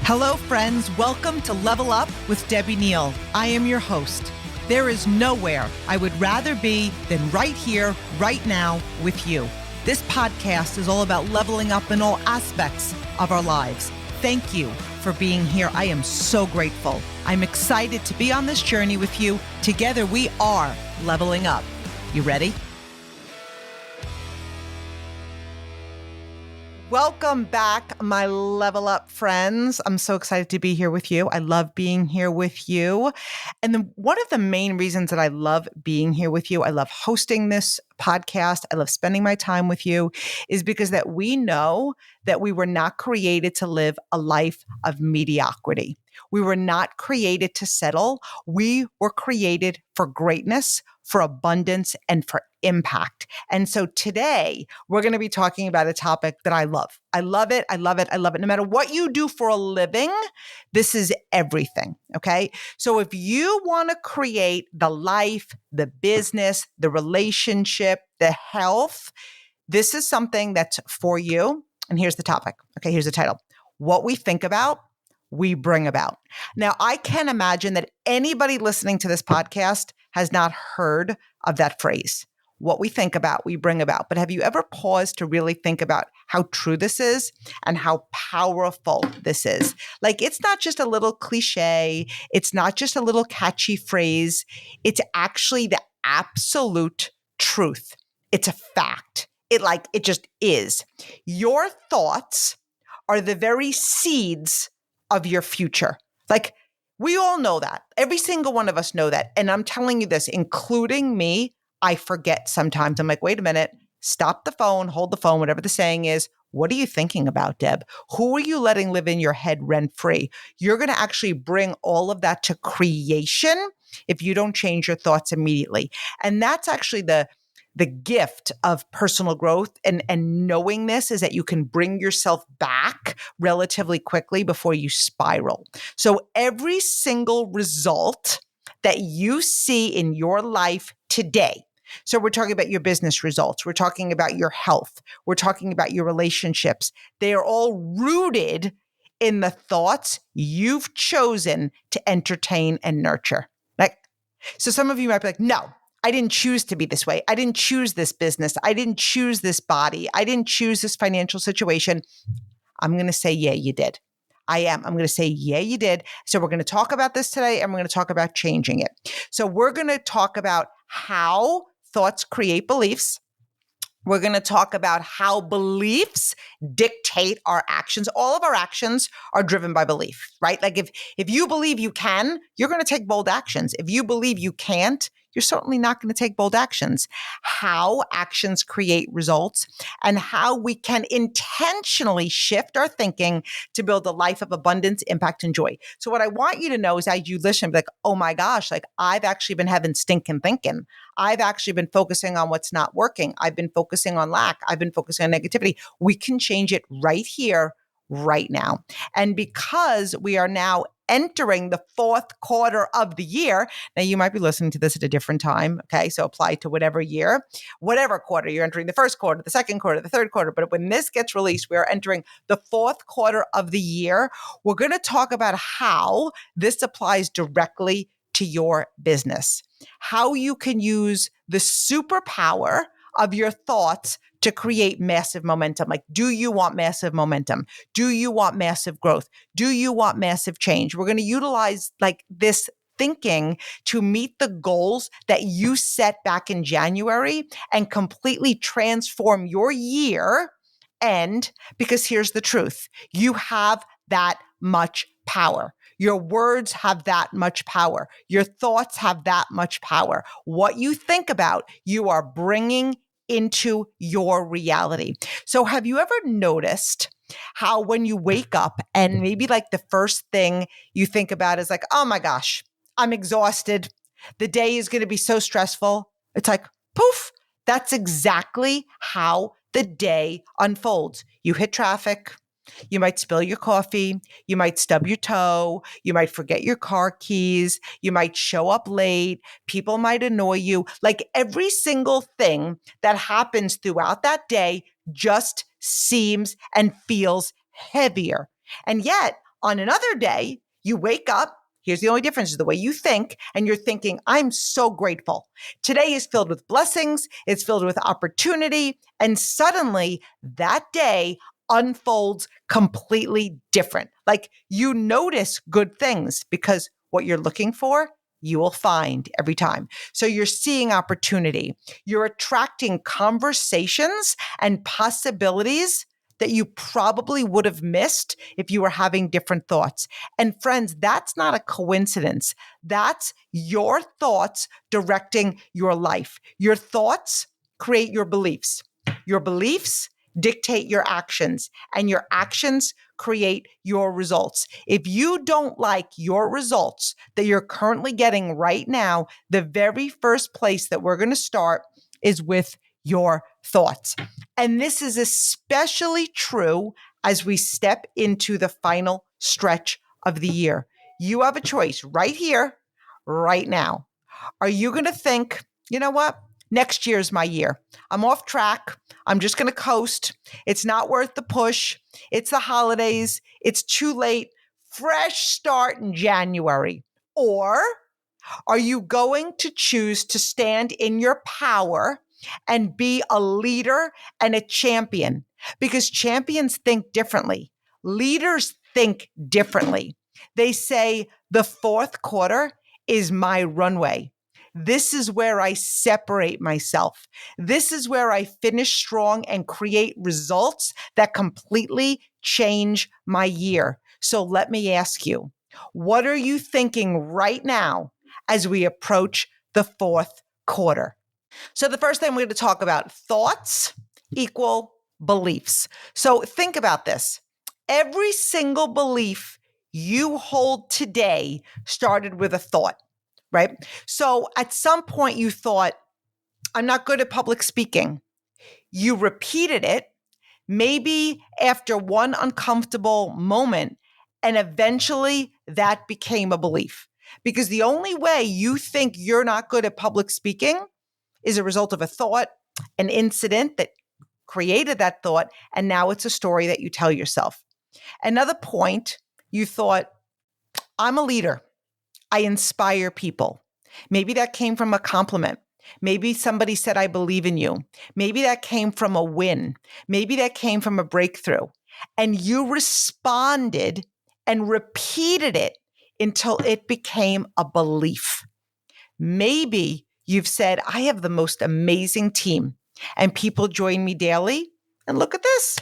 Hello, friends. Welcome to Level Up with Debbie Neal. I am your host. There is nowhere I would rather be than right here, right now with you. This podcast is all about leveling up in all aspects of our lives. Thank you for being here. I am so grateful. I'm excited to be on this journey with you. Together, we are leveling up. You ready? Welcome back, my Level Up friends. I'm so excited to be here with you. I love being here with you. And one of the main reasons that I love being here with you, I love hosting this podcast, I love spending my time with you, is because that we know that we were not created to live a life of mediocrity. We were not created to settle. We were created for greatness, for abundance, and for impact. And so today we're going to be talking about a topic that I love. I love it. I love it. I love it. No matter what you do for a living, this is everything. Okay. So if you want to create the life, the business, the relationship, the health, this is something that's for you. And here's the topic. Okay. Here's the title. What we think about, we bring about. Now, I can imagine that anybody listening to this podcast has not heard of that phrase. What we think about, we bring about. But have you ever paused to really think about how true this is and how powerful this is? Like, it's not just a little cliche. It's not just a little catchy phrase. It's actually the absolute truth. It's a fact. It just is. Your thoughts are the very seeds of your future. Like, we all know that. Every single one of us know that. And I'm telling you this, including me, I forget sometimes. I'm like, wait a minute, stop the phone, hold the phone, whatever the saying is. What are you thinking about, Deb? Who are you letting live in your head rent-free? You're going to actually bring all of that to creation if you don't change your thoughts immediately. And that's actually the gift of personal growth and knowing this is that you can bring yourself back relatively quickly before you spiral. So every single result that you see in your life today, so we're talking about your business results, we're talking about your health, we're talking about your relationships, they are all rooted in the thoughts you've chosen to entertain and nurture. So some of you might be like, no, I didn't choose to be this way. I didn't choose this business. I didn't choose this body. I didn't choose this financial situation. I'm going to say, yeah, you did. I am. I'm going to say, yeah, you did. So we're going to talk about this today and we're going to talk about changing it. So we're going to talk about how thoughts create beliefs. We're going to talk about how beliefs dictate our actions. All of our actions are driven by belief, right? Like if you believe you can, you're going to take bold actions. If you believe you can't, you're certainly not going to take bold actions. How actions create results and how we can intentionally shift our thinking to build a life of abundance, impact, and joy. So what I want you to know is as you listen, be like, oh my gosh, like I've actually been having stinking thinking. I've actually been focusing on what's not working. I've been focusing on lack. I've been focusing on negativity. We can change it right here, right now. And because we are now entering the fourth quarter of the year. Now, you might be listening to this at a different time. Okay. So apply to whatever year, whatever quarter you're entering, the first quarter, the second quarter, the third quarter. But when this gets released, we are entering the fourth quarter of the year. We're going to talk about how this applies directly to your business, how you can use the superpower of your thoughts to create massive momentum. Like, do you want massive momentum? Do you want massive growth? Do you want massive change? We're going to utilize like this thinking to meet the goals that you set back in January and completely transform your year. And because here's the truth, you have that much power. Your words have that much power. Your thoughts have that much power. What you think about, you are bringing into your reality. So have you ever noticed how when you wake up and maybe like the first thing you think about is like, oh my gosh, I'm exhausted. The day is going to be so stressful. It's like, poof, that's exactly how the day unfolds. You hit traffic. You might spill your coffee. You might stub your toe. You might forget your car keys. You might show up late. People might annoy you. Like every single thing that happens throughout that day just seems and feels heavier. And yet, On another day, you wake up. Here's the only difference is the way you think, and you're thinking, I'm so grateful. Today is filled with blessings. It's filled with opportunity. And suddenly that day unfolds completely different. Like you notice good things because what you're looking for, you will find every time. So you're seeing opportunity. You're attracting conversations and possibilities that you probably would have missed if you were having different thoughts. And friends, that's not a coincidence. That's your thoughts directing your life. Your thoughts create your beliefs. Your beliefs dictate your actions, and your actions create your results. If you don't like your results that you're currently getting right now, the very first place that we're going to start is with your thoughts. And this is especially true as we step into the final stretch of the year. You have a choice right here, right now. Are you going to think, you know what? Next year's my year. I'm off track. I'm just going to coast. It's not worth the push. It's the holidays. It's too late. Fresh start in January. Or are you going to choose to stand in your power and be a leader and a champion? Because champions think differently. Leaders think differently. They say the fourth quarter is my runway. This is where I separate myself. This is where I finish strong and create results that completely change my year. So let me ask you, what are you thinking right now as we approach the fourth quarter? So the first thing we're going to talk about, thoughts equal beliefs. So think about this. Every single belief you hold today started with a thought, right? So at some point you thought, I'm not good at public speaking. You repeated it, maybe after one uncomfortable moment, and eventually that became a belief. Because the only way you think you're not good at public speaking is a result of a thought, an incident that created that thought, and now it's a story that you tell yourself. Another point, you thought, I'm a leader. I inspire people. Maybe that came from a compliment. Maybe somebody said, I believe in you. Maybe that came from a win. Maybe that came from a breakthrough. And you responded and repeated it until it became a belief. Maybe you've said, I have the most amazing team and people join me daily. And look at this.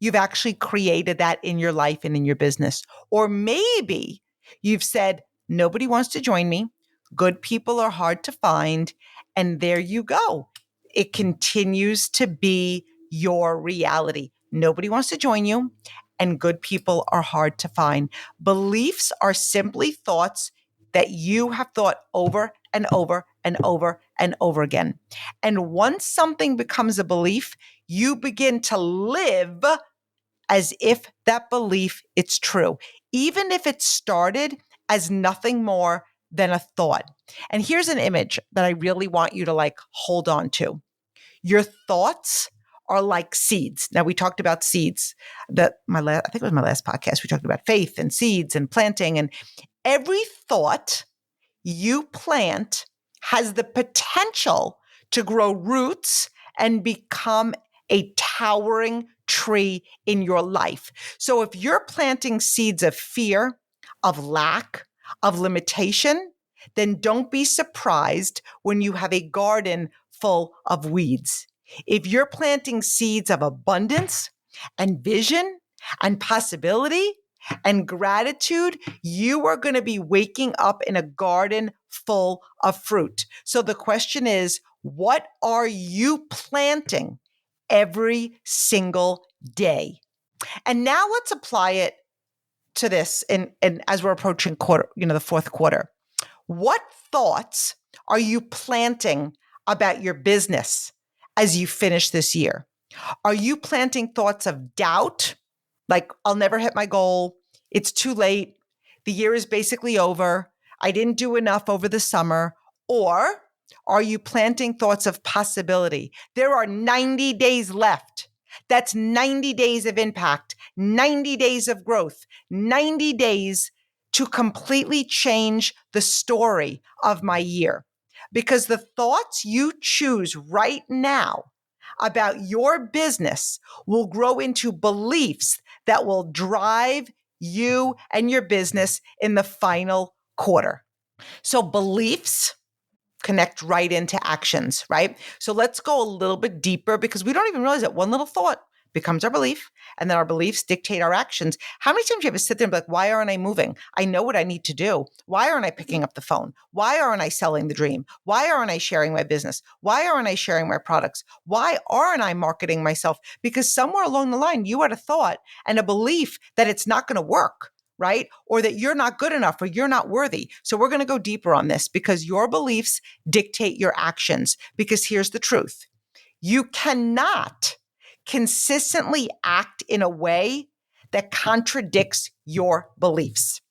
You've actually created that in your life and in your business. Or maybe you've said, nobody wants to join me. Good people are hard to find. And there you go. It continues to be your reality. Nobody wants to join you, and good people are hard to find. Beliefs are simply thoughts that you have thought over and over and over and over again. And once something becomes a belief, you begin to live as if that belief it's true, even if it started as nothing more than a thought. And here's an image that I really want you to hold on to. Your thoughts are like seeds. Now we talked about seeds. I think it was my last podcast. We talked about faith and seeds and planting, and every thought you plant has the potential to grow roots and become a towering tree in your life. So if you're planting seeds of fear, of lack, of limitation, then don't be surprised when you have a garden full of weeds. If you're planting seeds of abundance and vision and possibility and gratitude, you are going to be waking up in a garden full of fruit. So the question is, what are you planting every single day? And now let's apply it to this and as we're approaching the fourth quarter. What thoughts are you planting about your business as you finish this year? Are you planting thoughts of doubt? Like, I'll never hit my goal. It's too late. The year is basically over. I didn't do enough over the summer. Or are you planting thoughts of possibility? There are 90 days left. That's 90 days of impact, 90 days of growth, 90 days to completely change the story of my year. Because the thoughts you choose right now about your business will grow into beliefs that will drive you and your business in the final quarter. So beliefs connect right into actions, right? So let's go a little bit deeper because we don't even realize that one little thought becomes our belief, and then our beliefs dictate our actions. How many times do you ever sit there and be like, why aren't I moving? I know what I need to do. Why aren't I picking up the phone? Why aren't I selling the dream? Why aren't I sharing my business? Why aren't I sharing my products? Why aren't I marketing myself? Because somewhere along the line, you had a thought and a belief that it's not going to work, right? Or that you're not good enough or you're not worthy. So we're going to go deeper on this because your beliefs dictate your actions. Because here's the truth. You cannot consistently act in a way that contradicts your beliefs.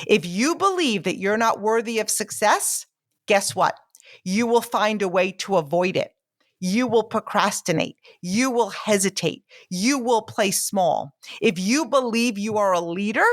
If you believe that you're not worthy of success, guess what? You will find a way to avoid it. You will procrastinate. You will hesitate. You will play small. If you believe you are a leader,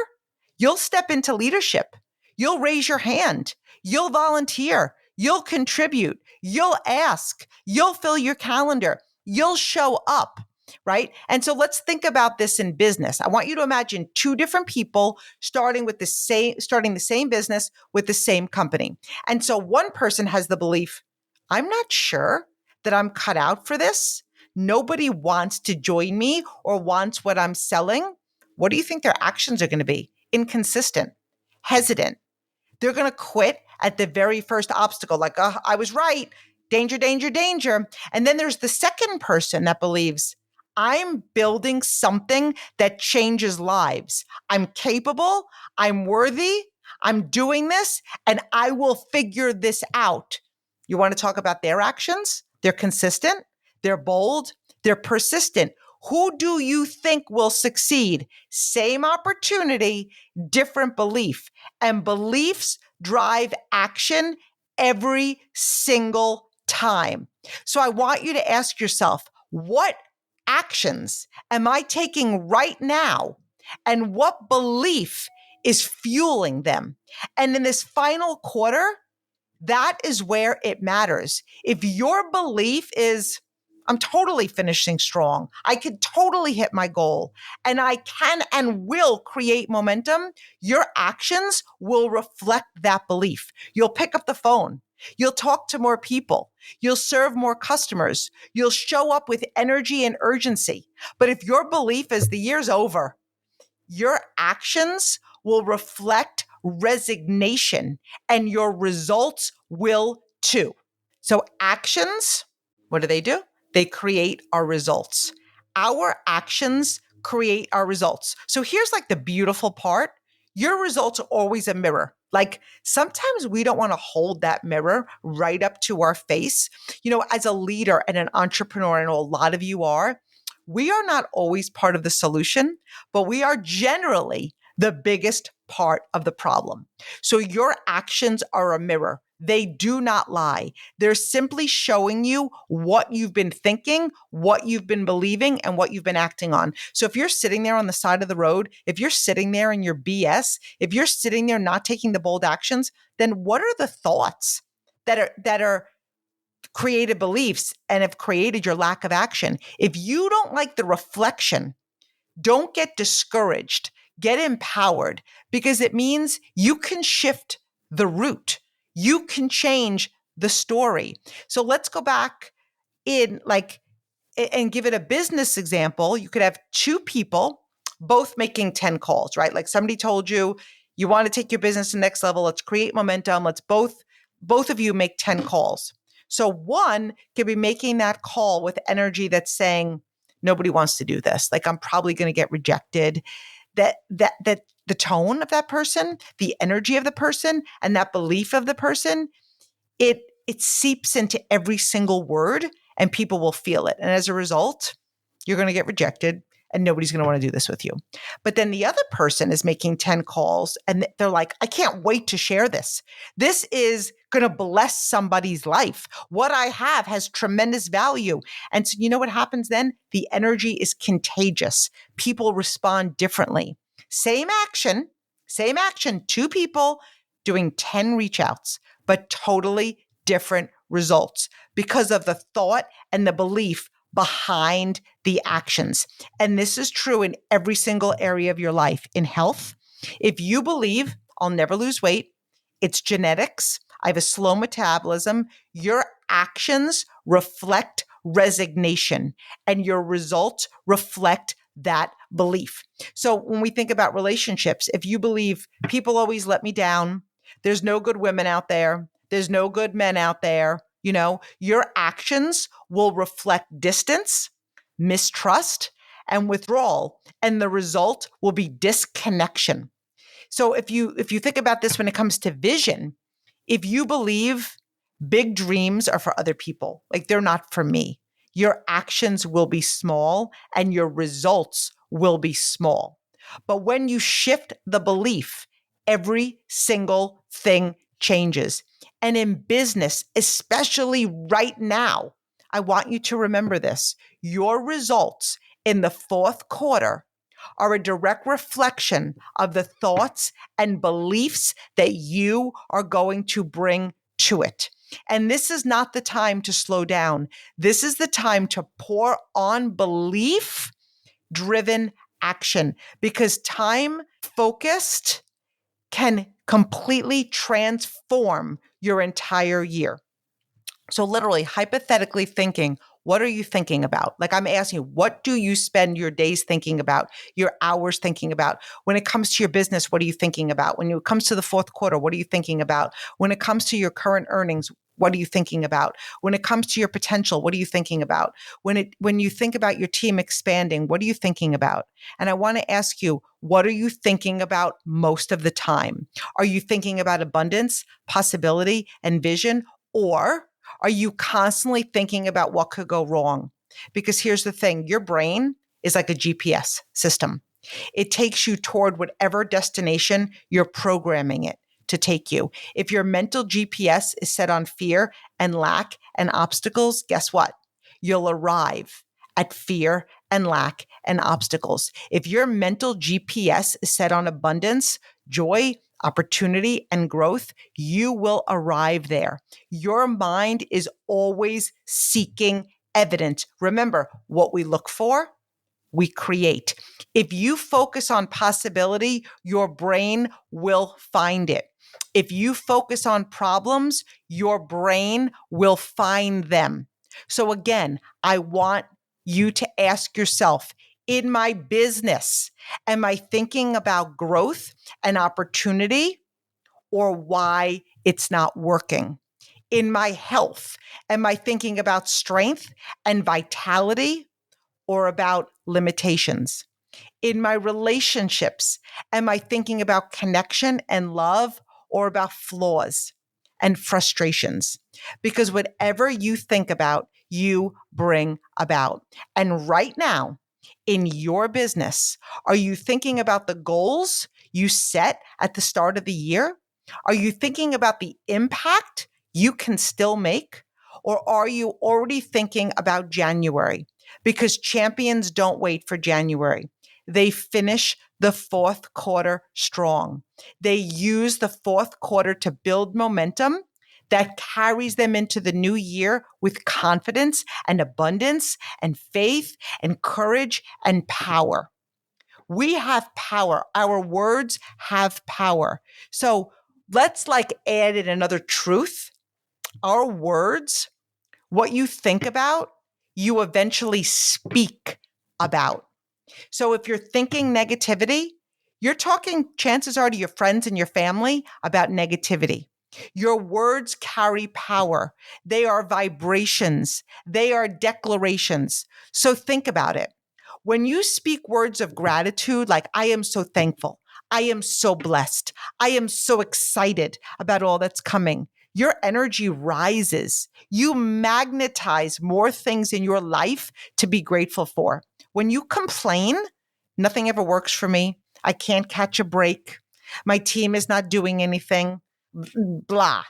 you'll step into leadership. You'll raise your hand. You'll volunteer. You'll contribute. You'll ask. You'll fill your calendar. You'll show up, right? And so let's think about this in business. I want you to imagine two different people starting the same business with the same company. And so one person has the belief, I'm not sure that I'm cut out for this. Nobody wants to join me or wants what I'm selling. What do you think their actions are going to be? Inconsistent, hesitant. They're going to quit at the very first obstacle, like, oh, I was right. Danger, danger, danger. And then there's the second person that believes, I'm building something that changes lives. I'm capable. I'm worthy. I'm doing this, and I will figure this out. You want to talk about their actions? They're consistent. They're bold. They're persistent. Who do you think will succeed? Same opportunity, different belief. And beliefs drive action every single time. So I want you to ask yourself, what actions am I taking right now? And what belief is fueling them? And in this final quarter, that is where it matters. If your belief is, I'm totally finishing strong, I could totally hit my goal, and I can and will create momentum, your actions will reflect that belief. You'll pick up the phone. You'll talk to more people. You'll serve more customers. You'll show up with energy and urgency. But if your belief is the year's over, your actions will reflect resignation and your results will too. So actions, what do? They create our results. Our actions create our results. So here's like the beautiful part. Your results are always a mirror. Like sometimes we don't want to hold that mirror right up to our face. You know, as a leader and an entrepreneur, I know a lot of you are, we are not always part of the solution, but we are generally the biggest part of the problem. So your actions are a mirror. They do not lie. They're simply showing you what you've been thinking, what you've been believing, and what you've been acting on. So if you're sitting there on the side of the road, if you're sitting there in your BS, if you're sitting there not taking the bold actions, then what are the thoughts that are created beliefs and have created your lack of action? If you don't like the reflection, don't get discouraged, get empowered, because it means you can shift the route. You can change the story. So let's go back in and give it a business example. You could have two people both making 10 calls, right? Like somebody told you, you want to take your business to the next level. Let's create momentum. Let's both of you make 10 calls. So one could be making that call with energy that's saying, nobody wants to do this. Like I'm probably going to get rejected. That the tone of that person, the energy of the person, and that belief of the person, it seeps into every single word and people will feel it. And as a result, you're going to get rejected and nobody's going to want to do this with you. But then the other person is making 10 calls and they're like, I can't wait to share this. This is going to bless somebody's life. What I have has tremendous value. And so you know what happens then? The energy is contagious. People respond differently. Same action, two people doing 10 reach outs, but totally different results because of the thought and the belief behind the actions. And this is true in every single area of your life. In health, if you believe I'll never lose weight, it's genetics, I have a slow metabolism, your actions reflect resignation and your results reflect that belief. So when we think about relationships, if you believe people always let me down, there's no good women out there, there's no good men out there, your actions will reflect distance, mistrust, and withdrawal, and the result will be disconnection. So if you think about this when it comes to vision, if you believe big dreams are for other people, like they're not for me, your actions will be small and your results will be small. But when you shift the belief, every single thing changes. And in business, especially right now, I want you to remember this. Your results in the fourth quarter are a direct reflection of the thoughts and beliefs that you are going to bring to it. And this is not the time to slow down. This is the time to pour on belief driven action, because time focused can completely transform your entire year. So literally, hypothetically thinking, what are you thinking about? Like I'm asking you, what do you spend your days thinking about, your hours thinking about? When it comes to your business, what are you thinking about? When it comes to the fourth quarter, what are you thinking about? When it comes to your current earnings, what are you thinking about? When it comes to your potential, what are you thinking about? When you think about your team expanding, what are you thinking about? And I want to ask you, what are you thinking about most of the time? Are you thinking about abundance, possibility, and vision? Or are you constantly thinking about what could go wrong? Because here's the thing, your brain is like a GPS system. It takes you toward whatever destination you're programming it to take you. If your mental GPS is set on fear and lack and obstacles, guess what? You'll arrive at fear and lack and obstacles. If your mental GPS is set on abundance, joy, opportunity, and growth, you will arrive there. Your mind is always seeking evidence. Remember, what we look for, we create. If you focus on possibility, your brain will find it. If you focus on problems, your brain will find them. So again, I want you to ask yourself, in my business, am I thinking about growth and opportunity or why it's not working? In my health, am I thinking about strength and vitality or about limitations? In my relationships, am I thinking about connection and love or about flaws and frustrations? Because whatever you think about, you bring about. And right now, in your business, are you thinking about the goals you set at the start of the year? Are you thinking about the impact you can still make? Or are you already thinking about January? Because champions don't wait for January. They finish the fourth quarter strong. They use the fourth quarter to build momentum that carries them into the new year with confidence and abundance and faith and courage and power. We have power. Our words have power. So let's add in another truth. Our words, what you think about, you eventually speak about. So if you're thinking negativity, you're talking, chances are, to your friends and your family about negativity. Your words carry power. They are vibrations. They are declarations. So think about it. When you speak words of gratitude, like, I am so thankful, I am so blessed, I am so excited about all that's coming, your energy rises. You magnetize more things in your life to be grateful for. When you complain, nothing ever works for me, I can't catch a break, my team is not doing anything, blah.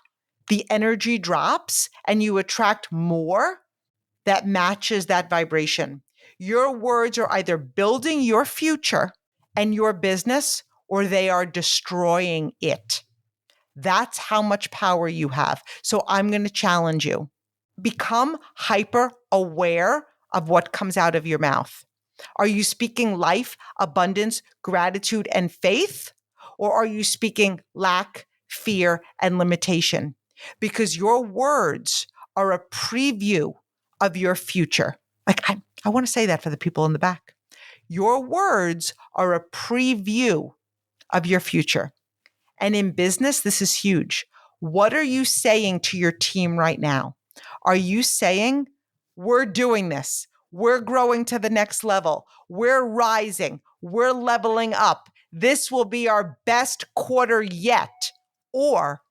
the energy drops and you attract more that matches that vibration. Your words are either building your future and your business, or they are destroying it. That's how much power you have. So I'm going to challenge you. Become hyper aware of what comes out of your mouth. Are you speaking life, abundance, gratitude, and faith? Or are you speaking lack, fear, and limitation? Because your words are a preview of your future. I want to say that for the people in the back. Your words are a preview of your future. And in business, this is huge. What are you saying to your team right now? Are you saying, we're doing this, we're growing to the next level, we're rising, we're leveling up, this will be our best quarter yet? Or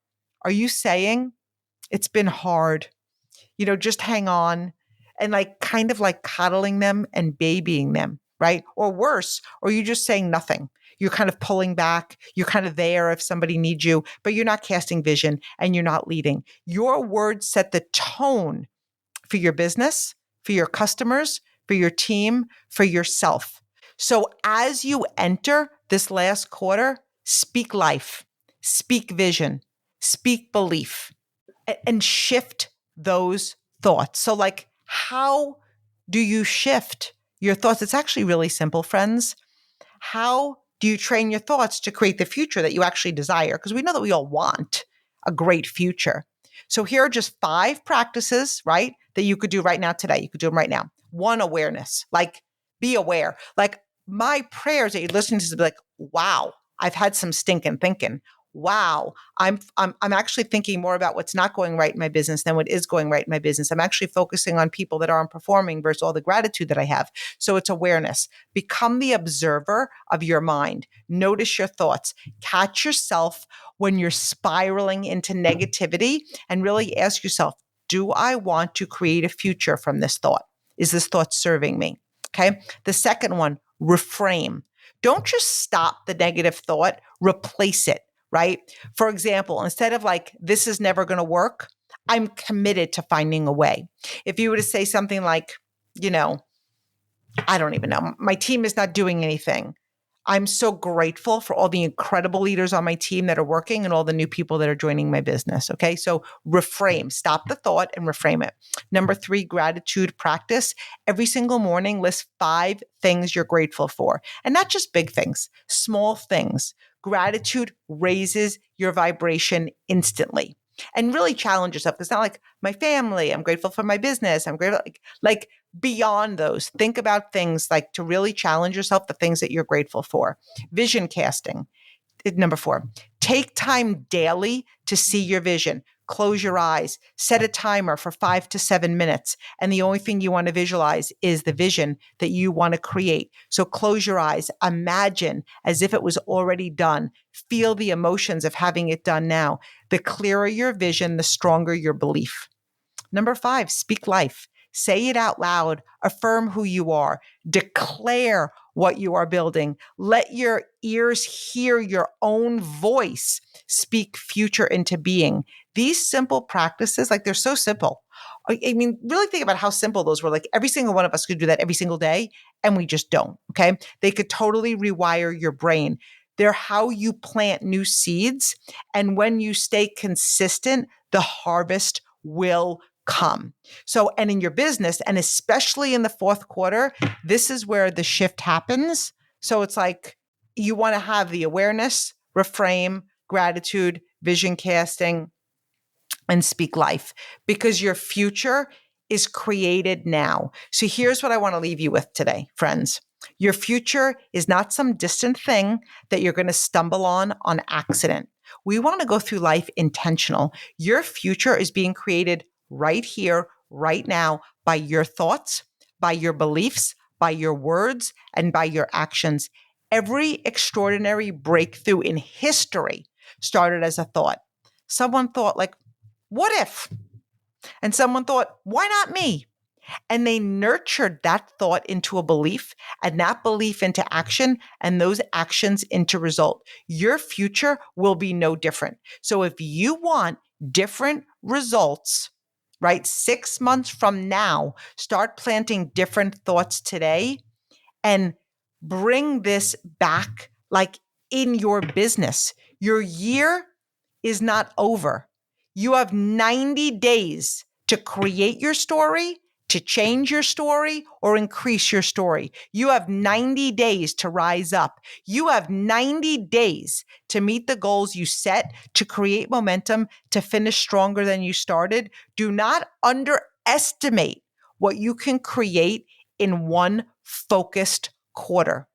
are you saying, it's been hard, just hang on, and kind of like coddling them and babying them, right? Or worse, or you just saying nothing. You're kind of pulling back. You're kind of there if somebody needs you, but you're not casting vision and you're not leading. Your words set the tone for your business, for your customers, for your team, for yourself. So as you enter this last quarter, speak life, speak vision, speak belief, and shift those thoughts. So how do you shift your thoughts? It's actually really simple, friends. How do you train your thoughts to create the future that you actually desire? Because we know that we all want a great future. So here are just 5 practices, right, that you could do right now today. You could do them right now. 1, awareness. Be aware. My prayers that you listen to is be wow, I've had some stinking thinking. Wow, I'm actually thinking more about what's not going right in my business than what is going right in my business. I'm actually focusing on people that aren't performing versus all the gratitude that I have. So it's awareness. Become the observer of your mind. Notice your thoughts. Catch yourself when you're spiraling into negativity and really ask yourself, do I want to create a future from this thought? Is this thought serving me? Okay. The second one, reframe. Don't just stop the negative thought, replace it. Right? For example, instead of this is never going to work, I'm committed to finding a way. If you were to say something like, I don't even know, my team is not doing anything. I'm so grateful for all the incredible leaders on my team that are working and all the new people that are joining my business. Okay. So reframe, stop the thought and reframe it. Number 3, gratitude practice. Every single morning, list 5 things you're grateful for, and not just big things, small things. Gratitude raises your vibration instantly. And really challenge yourself. It's not like my family, I'm grateful for my business, I'm grateful, beyond those. Think about things to really challenge yourself, the things that you're grateful for. Vision casting. Number 4, take time daily to see your vision. Close your eyes, set a timer for 5 to 7 minutes. And the only thing you want to visualize is the vision that you want to create. So close your eyes, imagine as if it was already done. Feel the emotions of having it done now. The clearer your vision, the stronger your belief. Number 5, speak life. Say it out loud. Affirm who you are. Declare what you are building. Let your ears hear your own voice. Speak future into being. These simple practices, they're so simple. I mean, really think about how simple those were. Every single one of us could do that every single day, and we just don't. Okay. They could totally rewire your brain. They're how you plant new seeds. And when you stay consistent, the harvest will come. So, and in your business, and especially in the 4th quarter, this is where the shift happens. So it's you want to have the awareness, reframe, gratitude, vision casting, and speak life, because your future is created now. So here's what I want to leave you with today, friends. Your future is not some distant thing that you're going to stumble on accident. We want to go through life intentional. Your future is being created right here, right now, by your thoughts, by your beliefs, by your words, and by your actions. Every extraordinary breakthrough in history started as a thought. Someone thought what if? And someone thought, why not me? And they nurtured that thought into a belief, and that belief into action, and those actions into result. Your future will be no different. So if you want different results, right? 6 months from now, start planting different thoughts today and bring this back like in your business. Your year is not over. You have 90 days to create your story, to change your story, or increase your story. You have 90 days to rise up. You have 90 days to meet the goals you set, to create momentum, to finish stronger than you started. Do not underestimate what you can create in one focused quarter.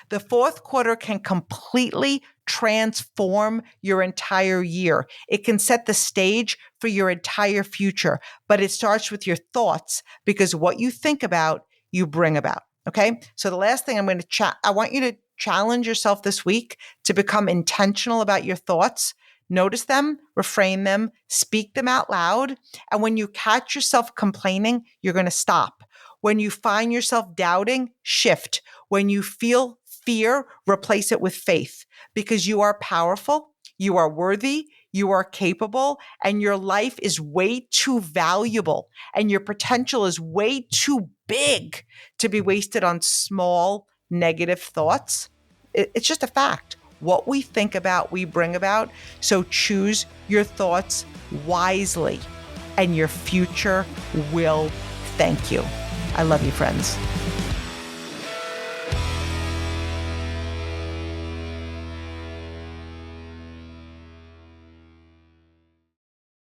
The fourth quarter can completely transform your entire year. It can set the stage for your entire future, but it starts with your thoughts, because what you think about, you bring about. Okay. So the last thing I want you to challenge yourself this week to become intentional about your thoughts. Notice them, reframe them, speak them out loud. And when you catch yourself complaining, you're going to stop. When you find yourself doubting, shift. When you feel fear, replace it with faith, because you are powerful, you are worthy, you are capable, and your life is way too valuable and your potential is way too big to be wasted on small negative thoughts. It's just a fact. What we think about, we bring about. So choose your thoughts wisely, and your future will thank you. I love you, friends.